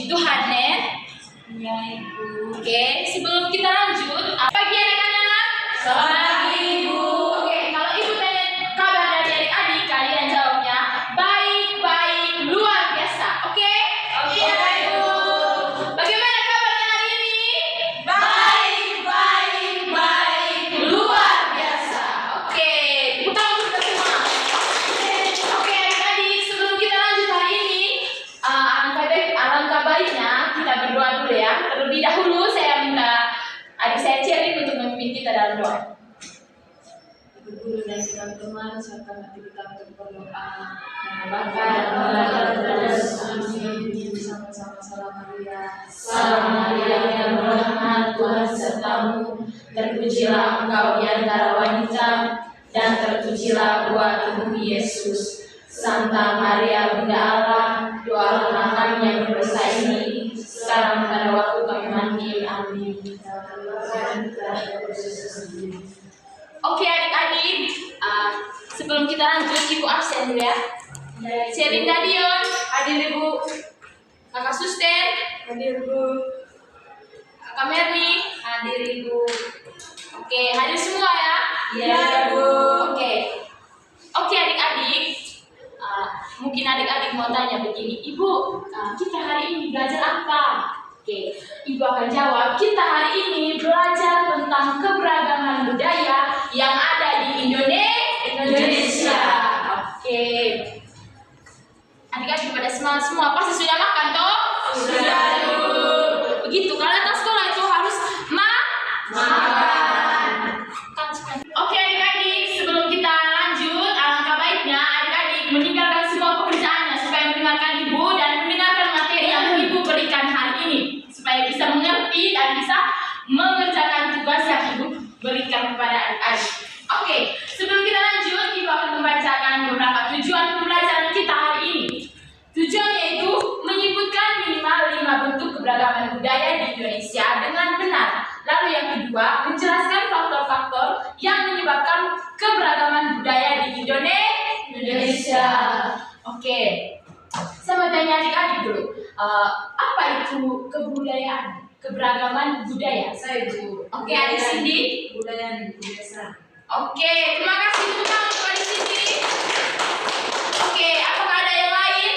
Puji Tuhan, Nen. Ya, Ibu. Oke, sebelum kita lanjut, pagi anak-anak. Selamat Ibu. Oke, kalau Ibu tanya kabar dari adik-adik, kalian jawabnya baik-baik, luar biasa. Oke? Oke, Ibu. Bagaimana kabarnya hari ini? Baik, Luar biasa. Oke, tepuk tangan untuk kita semua. Oke, adik-adik, sebelum kita lanjut hari ini, alangkah baiknya kita berdoa dulu ya. Terlebih dahulu saya minta adik saya Cerin untuk memimpin kita dalam doa. Ibu guru dan teman-teman serta hati kita untuk berdoa. Bapa, Sama-sama salam Maria. Salam Maria yang berrahmat, Tuhan sertamu. Terpujilah engkau di antara wanita, dan terpujilah buah tubuh Yesus. Santa Maria Bunda Allah, doakanlah kami yang berdosa ini, sekarang pada waktu kami mati. Amin. Oke adik-adik, sebelum kita lanjut, Ibu absen dulu ya. Cerin Dadion, hadir Ibu. Kakak Suster, Hadir Bu. Kakak Merni, hadir Ibu. Oke, hadir semua ya. Iya, Ibu. Oke adik-adik, mungkin adik-adik mau tanya begini, Ibu, kita hari ini belajar apa? Oke, Ibu akan jawab, kita hari ini belajar tentang keberagaman budaya yang ada di Indonesia. Oke. Adik-adik pada semangat semua, pasti sudah makan toh? Sudah, Ibu. Begitu, kalau datang sekolah itu harus Makan. Oke adik-adik, sebelum kita lanjut, alangkah baiknya adik-adik meninggalkan semua pekerjaannya supaya mendengarkan Ibu dan mendengarkan materi yang Ibu berikan hari ini, supaya bisa mengerti dan bisa mengerjakan tugas yang Ibu berikan kepada adik-adik. Oke, sebelum kita lanjut, Ibu akan membacakan beberapa tujuan pembelajaran kita hari ini. Tujuannya itu menyebutkan minimal 5 bentuk keberagaman budaya di Indonesia dengan benar. Lalu yang kedua, menjelaskan faktor-faktor yang menyebabkan keberagaman budaya di Indonesia. Oke, saya mau tanya adik-adik dulu, apa itu kebudayaan, keberagaman budaya? Saya Bu. Oke, adik Cindy. Budaya dan kebiasaan. Oke, terima kasih teman-teman untuk adik Cindy. Oke, apakah ada yang lain?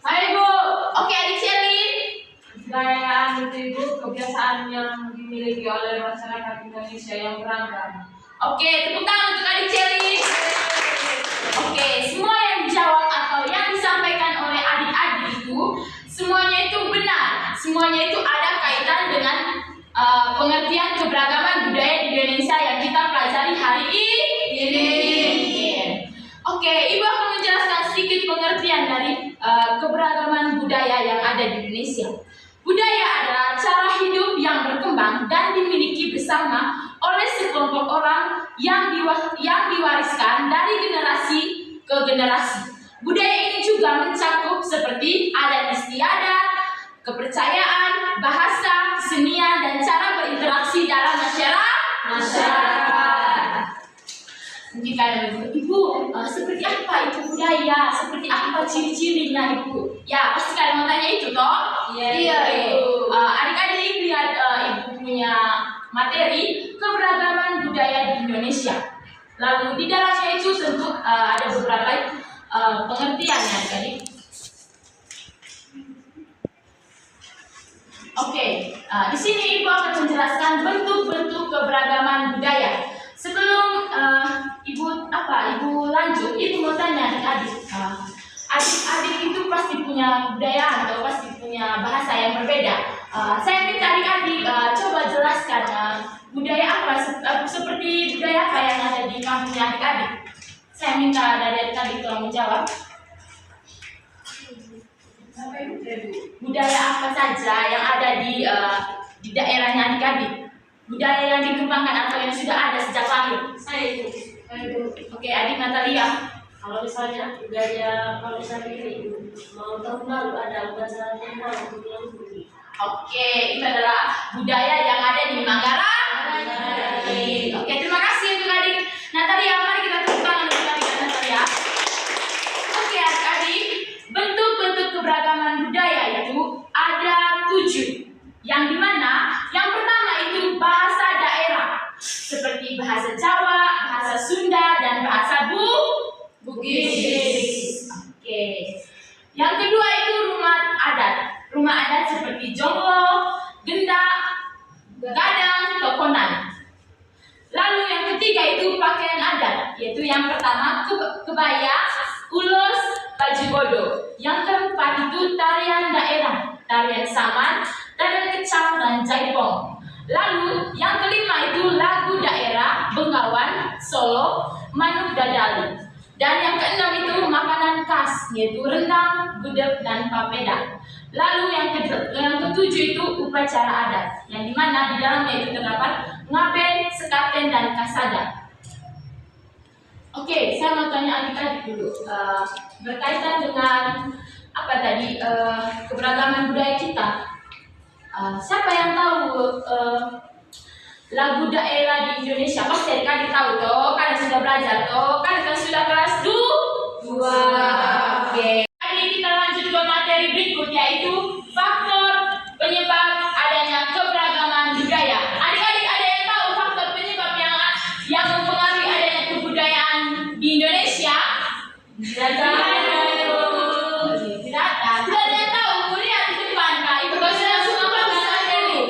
Hai Bu. Oke, adik Shelin. Budaya itu Ibu kebiasaan yang dimiliki oleh masyarakat Indonesia yang beragam. Oke, tepuk tangan untuk adik Shelin. Oke, semua yang dijawab atau yang disampaikan oleh adik-adik itu semuanya itu benar. Semuanya itu ada kaitan dengan pengertian keberagaman budaya di Indonesia yang kita pelajari hari ini. Oke, Ibu akan menjelaskan sedikit pengertian dari keberagaman budaya yang ada di Indonesia. Budaya adalah cara hidup yang berkembang dan dimiliki bersama oleh sekelompok orang yang diwariskan dari generasi ke generasi. Budaya ini juga mencakup seperti adat istiadat, kepercayaan, bahasa, kesenian, dan cara berinteraksi dalam masyarakat. Mungkin kalian Ibu, seperti apa itu budaya? Seperti apa ciri-cirinya Ibu? Ya, pasti kalian mau tanya itu toh? Iya, Ibu. Adik-adik lihat Ibu punya materi keberagaman budaya di Indonesia. Lalu di dalamnya itu tentu ada beberapa pengertiannya, adik-adik. Oke, di sini Ibu akan menjelaskan bentuk-bentuk keberagaman budaya. Sebelum Ibu lanjut, Ibu mau tanya adik-adik. Adik-adik itu pasti punya budaya atau pasti punya bahasa yang berbeda. Saya minta adik-adik coba jelaskan budaya apa, seperti budaya apa yang ada di kampungnya adik-adik. Saya minta dari adik-adik tolong menjawab. Budaya apa saja yang ada di daerahnya adik-adik? Budaya yang dikembangkan atau yang sudah ada sejak lahir? Saya Ibu. Oke, adik Natalia. Kalau misalnya budaya kalau misalnya ini mau tahun lalu ada upacara Natal untuk bulan Juli. Oke, itu adalah budaya yang ada di Manggarai. Oke, terima kasih untuk adik Natalia. Mari kita tepuk tangan untuk adik Natalia. Oke, adik-adik, bentuk-bentuk keberagaman budaya itu ada bahasa Jawa, bahasa Sunda, dan bahasa Bugis. Oke. Yang kedua itu rumah adat. Rumah adat seperti jonglo, gendak, gadang, tokonan. Lalu yang ketiga itu pakaian adat, yaitu yang pertama kebaya, ulos, baju bodo. Yang keempat itu tarian daerah, tarian saman, tarian kecang, dan jaipong. Lalu yang kelima itu lagu daerah, bengawan, solo, manuk dadali. Dan yang keenam itu makanan khas, yaitu rendang, gudeg, dan papeda. Lalu yang ketujuh itu upacara adat, yang dimana di dalamnya itu terdapat ngaben, sekaten, dan kasada. Oke, saya mau tanya adik-adik dulu berkaitan dengan apa tadi keberagaman budaya kita. Siapa yang tahu lagu daerah di Indonesia? Pasti adik-adik tahu toh, kan sudah belajar toh, kan sudah kelas 2. Oke. Kita lanjut ke materi berikut, yaitu faktor penyebab adanya keberagaman budaya. Adik-adik ada yang tahu faktor penyebab yang mempengaruhi adanya kebudayaan di Indonesia? Tidak ada yang tahu. Lihat di depan, Kak. Itu bahasa suku bangsa dulu.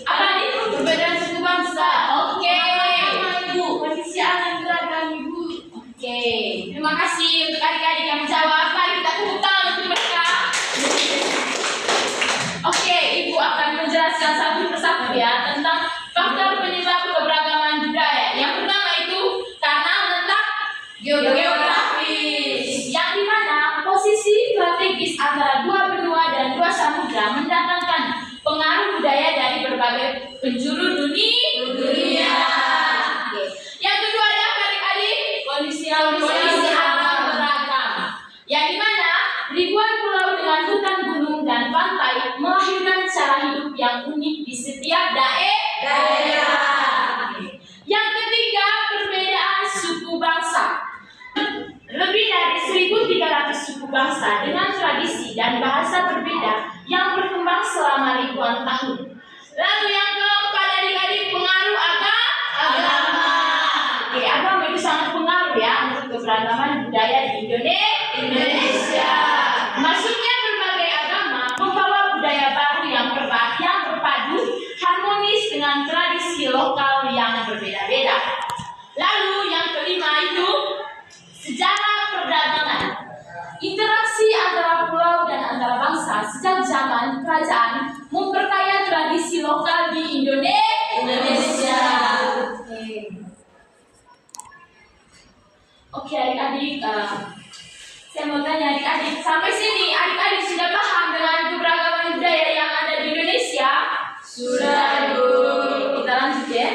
Apa nih? Perbedaan suku bangsa. Oke. Kondisi akan beragam, Ibu. Oke. Terima kasih untuk adik-adik yang menjawab. Mari kita tepuk tangan untuk mereka. Oke, Ibu akan menjelaskan satu persatu ya tentang faktor penyebab keberagaman budaya. Yang pertama itu karena letak geografis, yang dimana posisi strategis antara dua benua dan dua samudra mendatangkan pengaruh budaya dari berbagai penjuru dunia. Oke. Yang kedua adalah adik-adik kondisi alam beragam, yang dimana ribuan pulau dengan hutan gunung dan pantai melahirkan cara hidup yang unik di setiap daerah. Yang ketiga, perbedaan suku bangsa. Lebih dari 1.300 suku bangsa dengan tradisi dan bahasa berbeda yang berkembang selama ribuan tahun. Lalu yang keempat, adik-adik, pengaruh agama. Oke, agama itu sangat pengaruh ya untuk keberagaman budaya di Indonesia. Maksudnya berbagai agama membawa budaya baru yang berpadu harmonis dengan tradisi lokal yang berbeda-beda. Lalu yang kelima itu sejarah perdagangan. Interaksi antara pulau dan antara bangsa sejak zaman kerajaan memperkaya tradisi lokal di Indonesia. Oke, adik-adik, saya mau tanya adik-adik, sampai sini adik-adik sudah paham dengan keberagaman budaya yang ada di Indonesia? Sudah, Bu. Kita lanjut ya.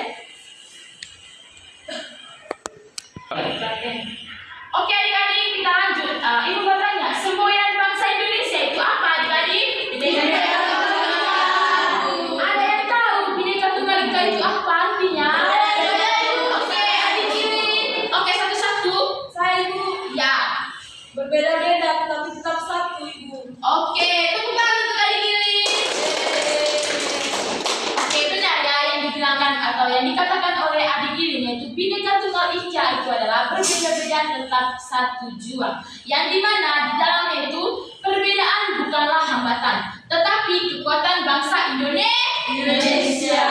Oke, adik-adik, kita lanjut. Ibu bertanya, semboyan bangsa Indonesia itu apa, adik-adik? Ada yang tahu Bhinneka Tunggal Ika itu apa artinya? Oke, adik ini. Oke, satu-satu. Saya, Ibu. Ya. Berbeda-beda tetapi tetap satu, Ibu. Oke, tepuk tangan untuk adik ini. Oke, benar ya yang dibilangkan atau yang dikatakan oleh adik ini, yaitu Bhinneka Tunggal Ika itu adalah berbeda-beda tetap satu jua. Yang dimana di dalamnya itu perbedaan bukanlah hambatan, tetapi kekuatan bangsa Indonesia.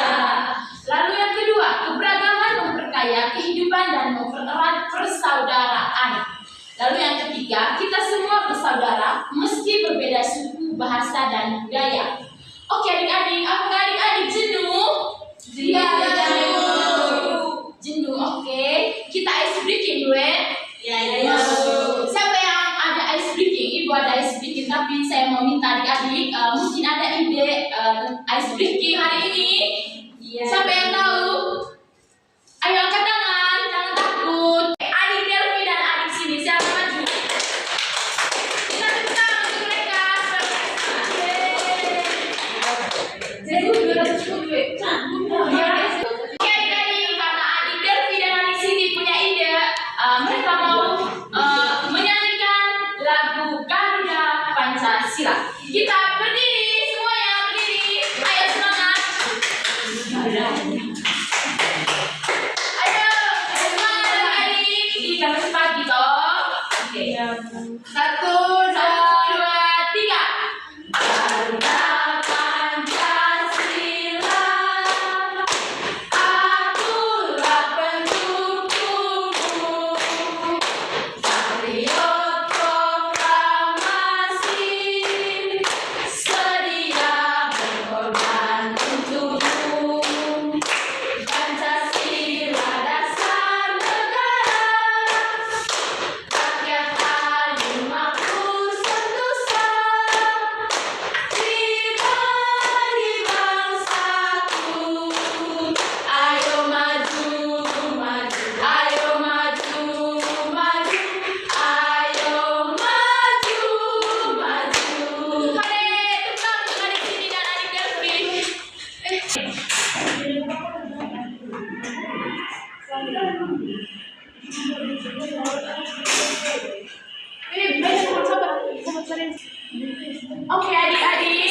Lalu yang kedua, keberagaman memperkaya kehidupan dan mempererat persaudaraan. Lalu yang ketiga, kita semua bersaudara meski berbeda suku, bahasa, dan budaya. Oke adik-adik, apakah adik-adik jenuh? Jenuh, oke. Kita ice breaking dulu ya. Siapa yang ada ice breaking? Ibu ada ice breaking, tapi saya mau minta adik-adik mungkin ada ide ice breaking hari ini. Siapa yang tahu? Ayo angkat tangan, jangan takut. Adik Delvi dan adik sini, siapa maju? Kita tepuk tangan untuk mereka. Jadi 210 Oke adik-adik, karena adik Delvi dan adik sini punya ide, mereka mau menyanyikan lagu Garuda Pancasila. Kita berdiri, semuanya berdiri. Ayo semangat. Ayo. Oke adik-adik.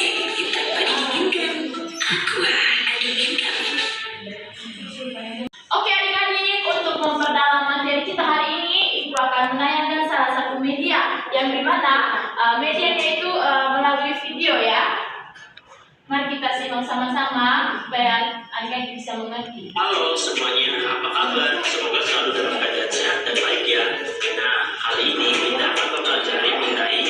Oke adik-adik, untuk memperdalam materi kita hari ini, Ibu akan menayangkan salah satu media yang dimana medianya itu melalui video ya. Mari kita simak sama-sama supaya adik-adik bisa mengerti. Halo semuanya, apa kabar? Semoga selalu dalam keadaan sehat dan baik ya. Nah, kali ini kita akan mempelajari mengenai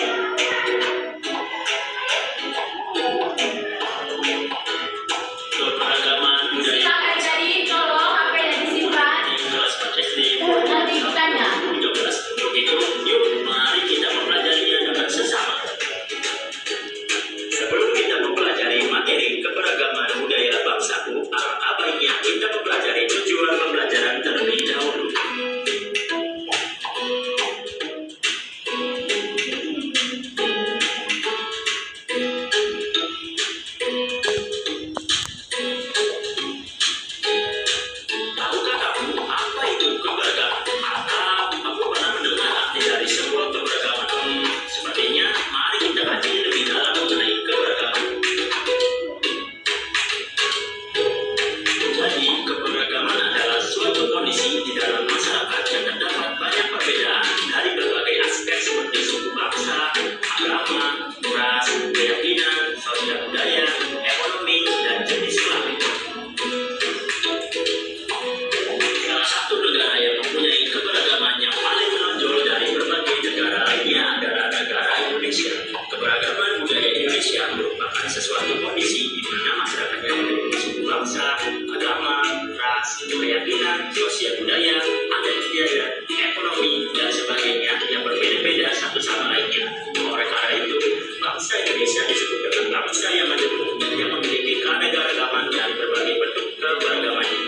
keberagaman budaya Simak adik-adik, tolong HP-nya disimpan. di kelas 4 SD. Nanti ditanya. 13. Untuk itu, yuk mari kita mempelajarinya dengan sesama. Sebelum kita mempelajari materi keberagaman budaya bangsaku, alangkah baiknya kita mempelajari tujuan pembelajaran terlebih dahulu. Tahukah kamu apa itu keberagaman? Atau kamu pernah mendengar arti dari sebuah keberagaman? Sepertinya, mari kita kaji lebih dalam mengenai keberagaman. Jadi, keberagaman adalah suatu kondisi di dalam masyarakat yang terdapat banyak perbedaan dari berbagai aspek seperti suku bangsa, agama, ras, keyakinan, sosial budaya, ekonomi, dan jenis kelamin. Salah satu negara yang mempunyai keberagaman yang paling menonjol dari berbagai negara lainnya adalah negara Indonesia. Keberagaman budaya Indonesia merupakan sesuatu kondisi di mana masyarakatnya memiliki suku bangsa, agama, ras, keyakinan, sosial budaya, adat istiadat, ekonomi, dan sebagainya yang berbeda-beda satu sama lainnya. Oleh karena itu, bangsa Indonesia disebut dengan bangsa yang majemuk yang memiliki keanekaragaman dan berbagai bentuk keberagamannya.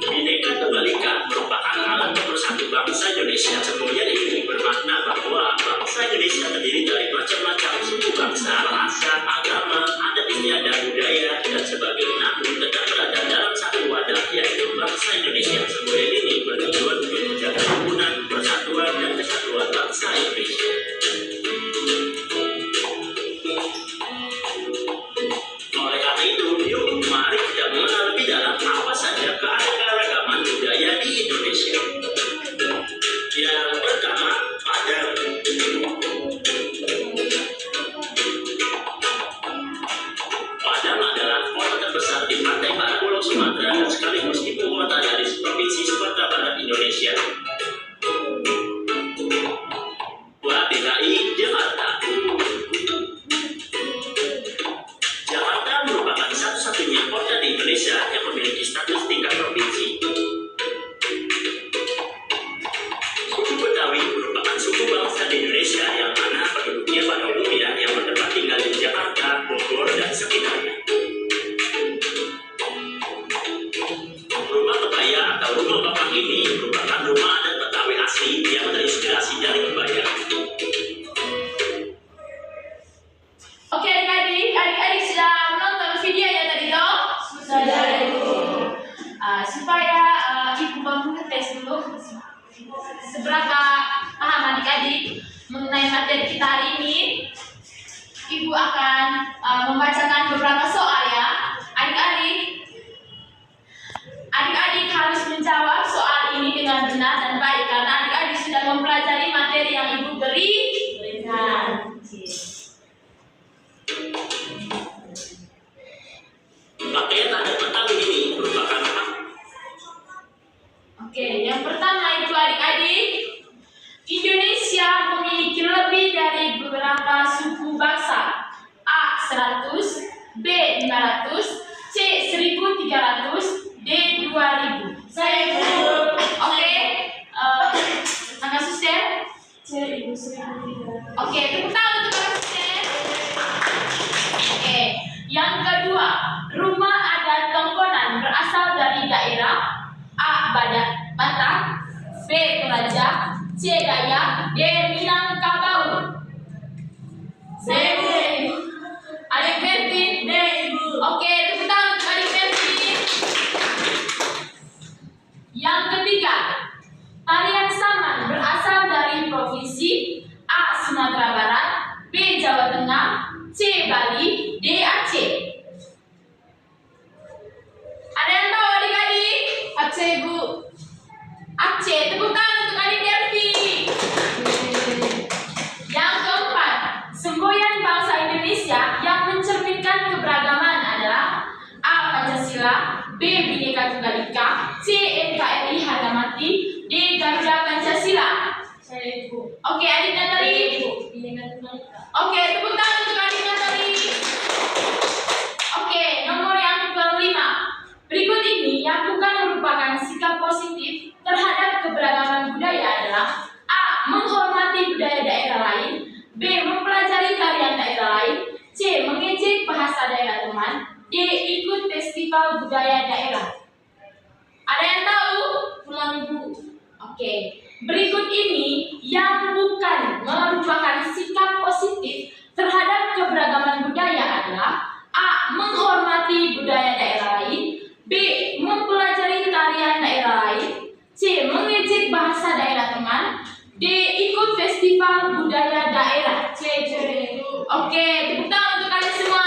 Bhinneka Tunggal Ika merupakan alat pemersatu bangsa Indonesia. Kemudian ini bermakna bahwa bangsa Indonesia terdiri dari macam-macam suku bangsa, bahasa, agama, adat istiadat, budaya, dan sebagainya. Namun tetap berada dalam satu wadah yaitu bangsa Indonesia. Kemudian ini bertujuan untuk menjaga kerukunan, persatuan, dan kesatuan bangsa Indonesia. Oleh karena itu, yuk mari kita mengenal lebih dalam apa saja keanekaragaman budaya di Indonesia. Yang pertama, Padang. Padang adalah kota terbesar di pantai barat Pulau Sumatera dan sekaligus ibu kota dari Provinsi Sumatera Barat, Indonesia. Dua, DKI Jakarta. Jakarta merupakan satu-satunya kota di Indonesia yang memiliki status tingkat provinsi. Suku Betawi merupakan suku bangsa di Indonesia yang mana penduduknya pada umumnya yang bertempat tinggal di Jakarta, Bogor, dan sekitarnya. Rumah kebaya atau rumah bapak ini merupakan rumah adat Betawi asli yang terinspirasi dari kebaya. Oke adik-adik sudah menonton videonya tadi dong? Sudah, Ibu. Supaya Ibu mengetes dulu seberapa paham adik-adik mengenai materi kita hari ini. Ibu akan membacakan beberapa soal ya. Adik-adik harus menjawab soal ini dengan benar dan baik karena adik-adik sudah mempelajari materi yang Ibu berikan. Pakaian adat Betawi ini merupakan Oke, yang pertama itu adik-adik, Indonesia memiliki lebih dari beberapa suku bangsa. A. 100, B. 500, C. 1300, D. 2000. Saya, Ibu. Oke, Kakak Suster. Saya, Ibu. 1300. Oke, tepuk tangan untuk Kakak Suster. Oke, yang kedua, rumah adat Tongkonan berasal dari daerah A. Batak, B. Toraja, C. Dayak, D. Minangkabau. Saya, Ibu. Adik Bertin. D, Ibu. Oke, tepuk tangan untuk adik Bertin. Yang ketiga, tarian saman berasal dari provinsi A. Sumatera Barat, Pancasila, B. Bhinneka Tunggal Ika, C. NKRI harga mati, D. Garuda Pancasila. Saya Ibu. Oke, adik Natali. Bhinneka Tunggal Ika. Oke, tepuk tangan untuk adik Natali. Oke, nomor yang kelima. Berikut ini yang bukan merupakan sikap positif terhadap keberagaman budaya adalah A. Menghormati budaya daerah lain, B. Mempelajari tarian daerah lain, C. Mengejek bahasa daerah teman, D. Ikut festival budaya daerah. Ada yang tahu? Pulang Ibu. Oke, berikut ini yang bukan merupakan sikap positif terhadap keberagaman budaya adalah A. Menghormati budaya daerah lain, B. Mempelajari tarian daerah lain, C. Mengejek bahasa daerah teman, D. Ikut festival budaya daerah. C. Oke, tepuk tangan untuk kalian semua.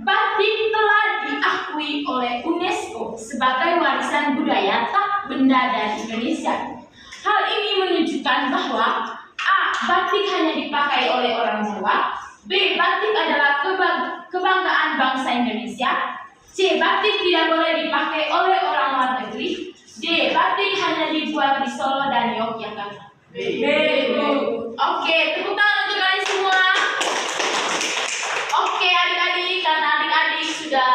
Batik telah diakui oleh UNESCO sebagai warisan budaya tak benda dari Indonesia. Hal ini menunjukkan bahwa A. Batik hanya dipakai oleh orang Jawa, B. Batik adalah kebanggaan bangsa Indonesia, C. Batik tidak boleh dipakai oleh orang luar negeri, D. Batik hanya dibuat di Solo dan Yogyakarta. B. Oke, tepuk tangan untuk kalian semua. Oke, adik-adik, karena adik-adik sudah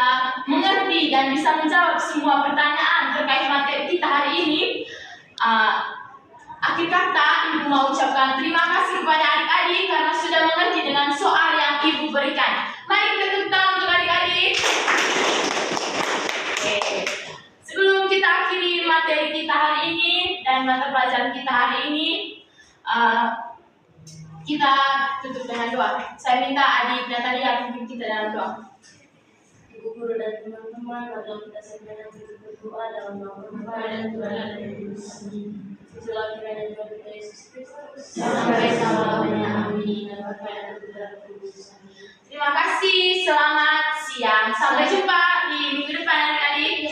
mengerti dan bisa menjawab semua pertanyaan terkait materi kita hari ini, akhir kata Ibu mau ucapkan terima kasih kepada adik-adik karena sudah mengerti dengan soal yang Ibu berikan. Mari kita tepuk tangan untuk adik-adik. Oke. Sebelum kita akhiri materi kita hari ini dan mata pelajaran kita hari ini, kita tutup dengan doa. Saya minta adik Natalia pimpin kita dalam doa. Ibu guru dan teman-teman, mari kita segera berdoa dalam nama Bapa dan Tuhan dan Yesus. Setelah kiranya Tuhan kita Yesus Kristus Sampai selamanya. amin. Dan Bapa dan Tuhan dan Yesus. Terima kasih, selamat siang. Sampai jumpa di minggu depan adik-adik.